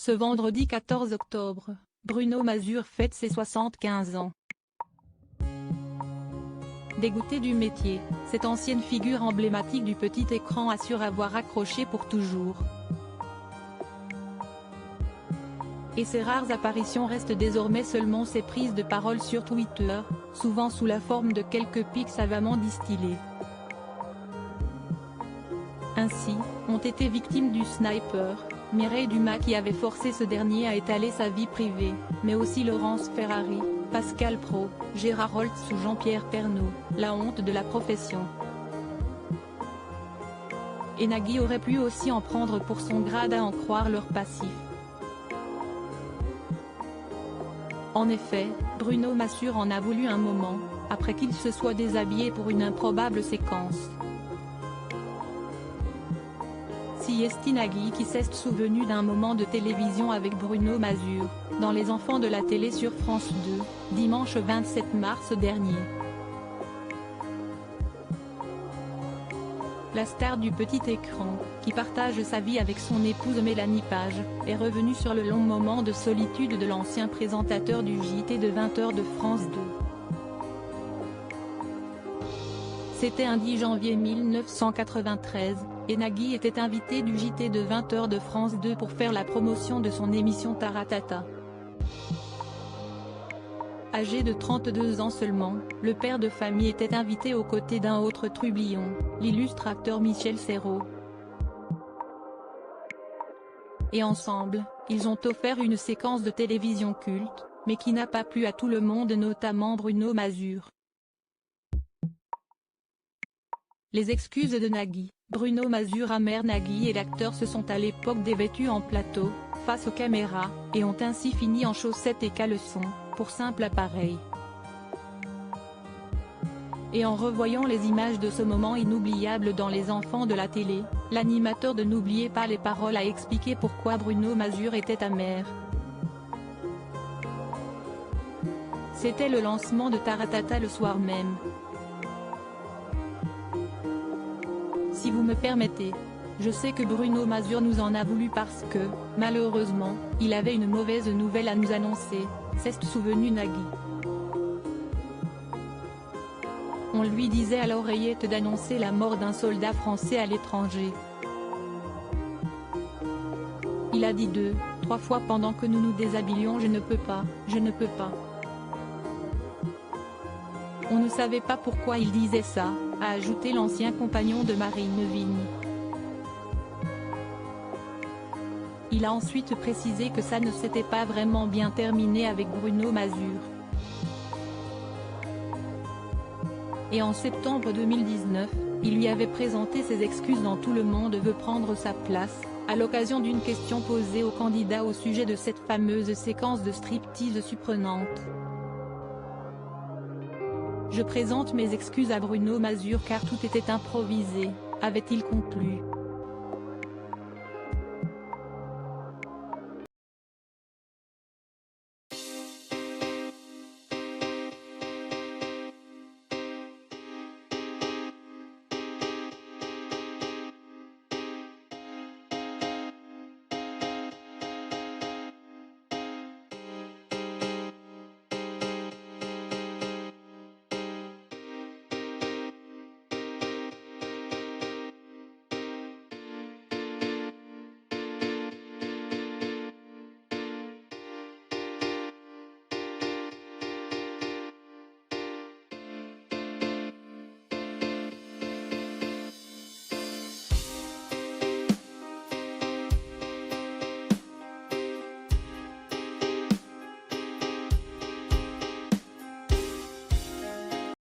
Ce vendredi 14 octobre, Bruno Mazur fête ses 75 ans. Dégoûté du métier, cette ancienne figure emblématique du petit écran assure avoir accroché pour toujours. Et ses rares apparitions restent désormais seulement ses prises de parole sur Twitter, souvent sous la forme de quelques pics savamment distillés. Ainsi, ont été victimes du sniper, Mireille Dumas qui avait forcé ce dernier à étaler sa vie privée, mais aussi Laurence Ferrari, Pascal Praud, Gérard Holtz ou Jean-Pierre Pernaut, la honte de la profession. Et Nagui aurait pu aussi en prendre pour son grade à en croire leur passif. En effet, Bruno Mazur en a voulu un moment, après qu'il se soit déshabillé pour une improbable séquence. Si est Nagui qui s'est souvenu d'un moment de télévision avec Bruno Mazur, dans Les Enfants de la télé sur France 2, dimanche 27 mars dernier. La star du petit écran, qui partage sa vie avec son épouse Mélanie Page, est revenue sur le long moment de solitude de l'ancien présentateur du JT de 20h de France 2. C'était un 10 janvier 1993, et Nagui était invité du JT de 20h de France 2 pour faire la promotion de son émission Taratata. Âgé de 32 ans seulement, le père de famille était invité aux côtés d'un autre trublion, l'illustre acteur Michel Serrault. Et ensemble, ils ont offert une séquence de télévision culte, mais qui n'a pas plu à tout le monde, notamment Bruno Mazur. Les excuses de Nagui. Bruno Mazur amer Nagui et l'acteur se sont à l'époque dévêtus en plateau, face aux caméras, et ont ainsi fini en chaussettes et caleçons, pour simple appareil. Et en revoyant les images de ce moment inoubliable dans Les Enfants de la télé, l'animateur de N'oubliez pas les paroles a expliqué pourquoi Bruno Mazur était amer. C'était le lancement de Taratata le soir même. Si vous me permettez, je sais que Bruno Mazur nous en a voulu parce que, malheureusement, il avait une mauvaise nouvelle à nous annoncer, s'est souvenu Nagui. On lui disait à l'oreillette d'annoncer la mort d'un soldat français à l'étranger. Il a dit 2-3 fois pendant que nous nous déshabillions: je ne peux pas, je ne peux pas. On ne savait pas pourquoi il disait ça, a ajouté l'ancien compagnon de Marine Vigny. Il a ensuite précisé que ça ne s'était pas vraiment bien terminé avec Bruno Mazur. Et en septembre 2019, il lui avait présenté ses excuses dans Tout le monde veut prendre sa place, à l'occasion d'une question posée au candidat au sujet de cette fameuse séquence de striptease surprenante. Je présente mes excuses à Bruno Mazur car tout était improvisé, avait-il conclu.